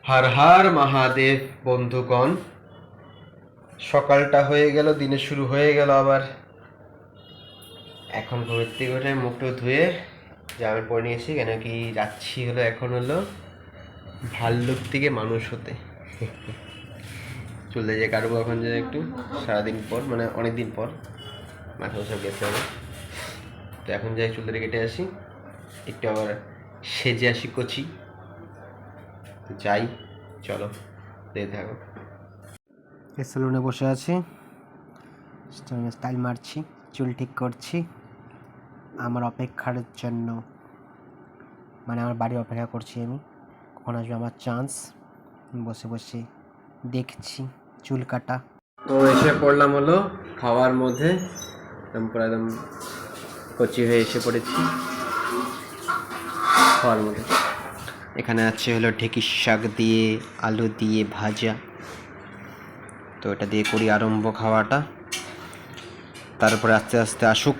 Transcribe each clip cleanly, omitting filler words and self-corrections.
হর হর মহাদেব বন্ধুগণ, সকালটা হয়ে গেল, দিনে শুরু হয়ে গেল আবার। এখন ঘুমের থেকে উঠে মুখটা ধুয়ে জামা পরে নিয়েছি, কেন কি যাচ্ছি হলো এখন হলো ভাল্লুক থেকে মানুষ হতে। চলে যে কাটবো এখন, যে একটু সারাদিন পর, মানে অনেক দিন পর মাথা বসে গেছে হবে। তো এখন যাই চুলটা কেটে আসি, একটু আবার সেজে আসি কচি। তো যাই, চলো দেখে থাকো। সেলুনে বসে আছি, স্টাইল মারছি, চুল ঠিক করছি আমার অপেক্ষার জন্য, মানে আমার বাড়ি অপেক্ষা করছি আমি, কখন আসবে আমার চান্স। বসে বসে দেখছি চুল কাটা। তো এসে পড়লাম হলো খাওয়ার মধ্যে, একদম পুরো একদম কচি হয়ে এসে পড়েছি খাওয়ার মধ্যে। এখানে আছে হলো ঢেঁকির শাক দিয়ে আলু দিয়ে ভাজা। তো এটা দিয়ে করি আরম্ভ খাওয়াটা, তারপরে আস্তে আস্তে আসুক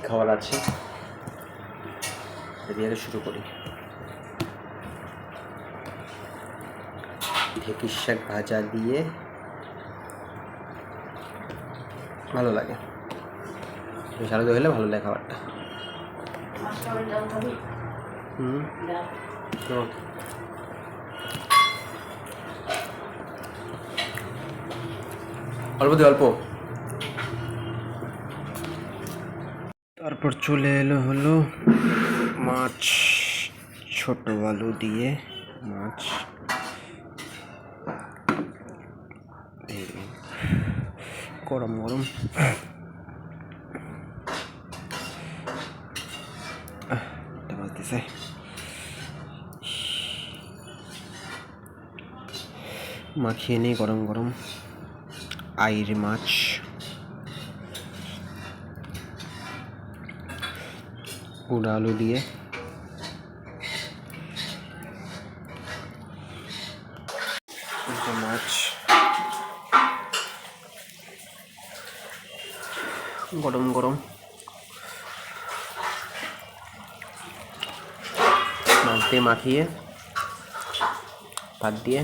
খাবার আছে, দিয়ে শুরু করি। ঢেঁকির শাক ভাজা দিয়ে ভালো লাগে, সারা হলে ভালো লাগে খাবারটা। অল্প দিয়ে অল্প। তারপর চলে এলো হলো মাছ, ছোট আলু দিয়ে মাছ, গরম গরম। বাজতেছে মাখিয়ে নিই গরম গরম আইর মাছ। গুঁড়া আলু দিয়ে মাছ, গরম গরম মাছ দিয়ে মাখিয়ে ভাত দিয়ে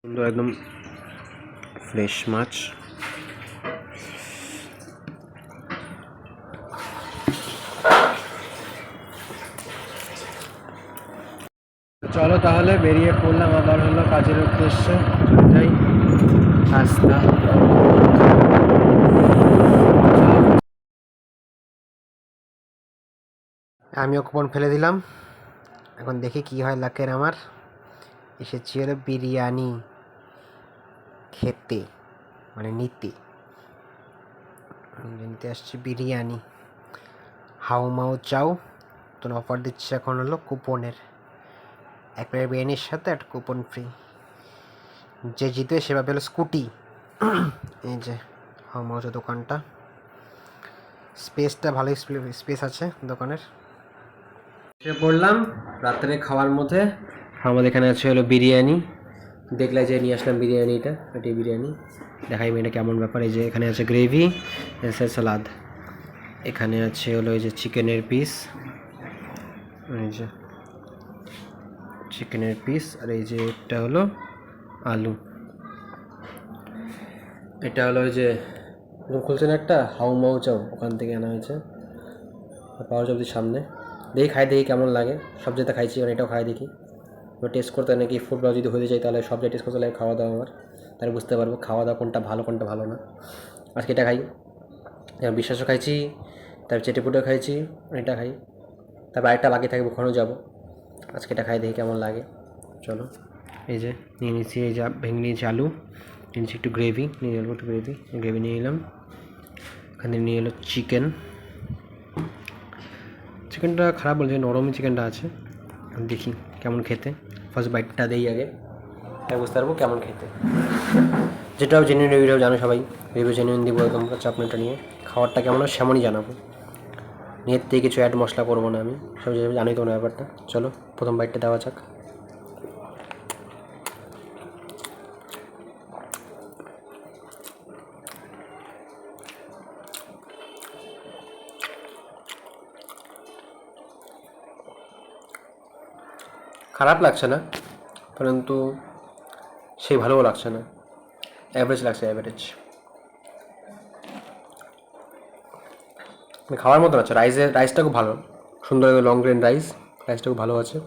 সুন্দর একদম ফ্রেশ মাছ। চলো তাহলে বেরিয়ে পড়লাম আবার হলো কাজের উদ্দেশ্যে, যাই রাস্তা। আমিও কুপন ফেলে দিলাম, এখন দেখি কি হয় লাকের আমার। এসেছি হলো বিরিয়ানি খেতে, মানে নিতে আসছি বিরিয়ানি। হাউ মাউ চাও, তো অফার দিচ্ছে এখন হলো কুপনের, এক প্লেট বিরিয়ানির সাথে একটা কুপন ফ্রি। যে জিতবে সে পাবে হলো স্কুটি। এই যে হাউ মাউ চাও দোকানটা, স্পেসটা ভালো, স্পেস আছে দোকানের। এসে পড়লাম রাত্রে খাওয়ার মধ্যে। আমাদের এখানে আছে হলো বিরিয়ানি, দেখলে যে নিয়ে আসলাম বিরিয়ানিটা, এটি বিরিয়ানি দেখাই এটা কেমন ব্যাপার। এই যে এখানে আছে গ্রেভি, এসে সালাদ, এখানে আছে হলো এই যে চিকেনের পিস, এই যে চিকেনের পিস, আর এই যে এটা হলো আলু। এটা হলো ওই যে খুলছেন একটা হাউ মাউ চাও, ওখান থেকে আনা হয়েছে, পাওয়ার চব্দির সামনে। দেখি খাই, দেখি কেমন লাগে। সব যেটা খাইছি মানে এটাও খাই দেখি, টেস্ট করতে নাকি ফুড ব্লগ যদি হতে চাই তাহলে সব টেস্ট করতে লাগে খাওয়া দাওয়া আমার, তাহলে বুঝতে পারবো খাওয়া দাওয়া কোনটা ভালো কোনটা ভালো না। আজকে এটা খাই, বিশ্বাসও খাইছি, তারপর চেটেপুটেও খাইছি, এটা খাই, তারপর আরেকটা বাকি থাকে ওখানেও যাবো। আজকে এটা খাই দেখি কেমন লাগে। চলো এই যে নিয়ে নিচ্ছি, এই যে ভেঙে নিয়েছি আলু, নিয়ে নিচ্ছি একটু গ্রেভি, নিয়ে নিলাম একটু গ্রেভি নিয়ে নিলাম। এখানে নিয়ে এলো চিকেনটা খারাপ বলছে, নরমই চিকেনটা আছে। দেখি কেমন খেতে, ফার্স্ট বাইটটা দেই আগে, তাই বুঝতে পারবো কেমন খেতে। যেটাও জেনুইন রিভিউ জানো সবাই, রিভিউ জেনুইন দিব একদম চাপনিটা নিয়ে। খাবারটা কেমন হয় সেমনই জানাবো, নিজের থেকে কিছু অ্যাড মশলা করবো না আমি, সব জানোই তো না ব্যাপারটা। চলো প্রথম বাইটটা দেওয়া যাক। খারাপ লাগছে না, পরন্তু সেই ভালোও লাগছে না, অ্যাভারেজ লাগছে, অ্যাভারেজ। খাওয়ার মতন আছে, রাইসটা খুব ভালো, সুন্দর লং গ্রেন রাইসটা খুব ভালো আছে,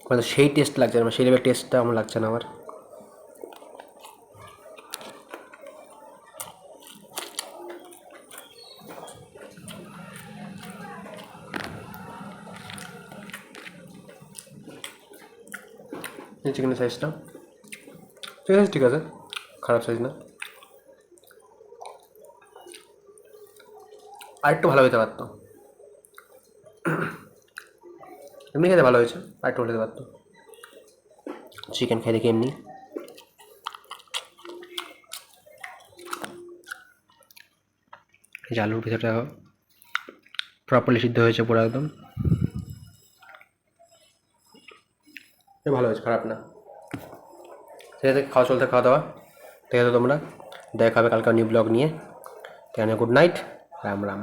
মানে সেই টেস্ট লাগছে না, সেই লেভেল টেস্টটা আমার লাগছে না আমার। এই চিকেনের সাইজটা ঠিক আছে, খারাপ সাইজ না, আরেকটু ভালো হতে পারতো, এমনি খেতে ভালো হয়েছে, আরেকটু হতে পারতো। চিকেন খাই দেখি এমনি, এই যে আলুর ভিতরটা প্রপারলি সিদ্ধ হয়েছে পুরো একদম, ভালো হয়েছে, খারাপ না। ঠিক আছে, খাওয়া দাওয়া, ঠিক আছে তোমরা, দেখা হবে কালকে নিউ ব্লগ নিয়ে। Good night, Ram Ram.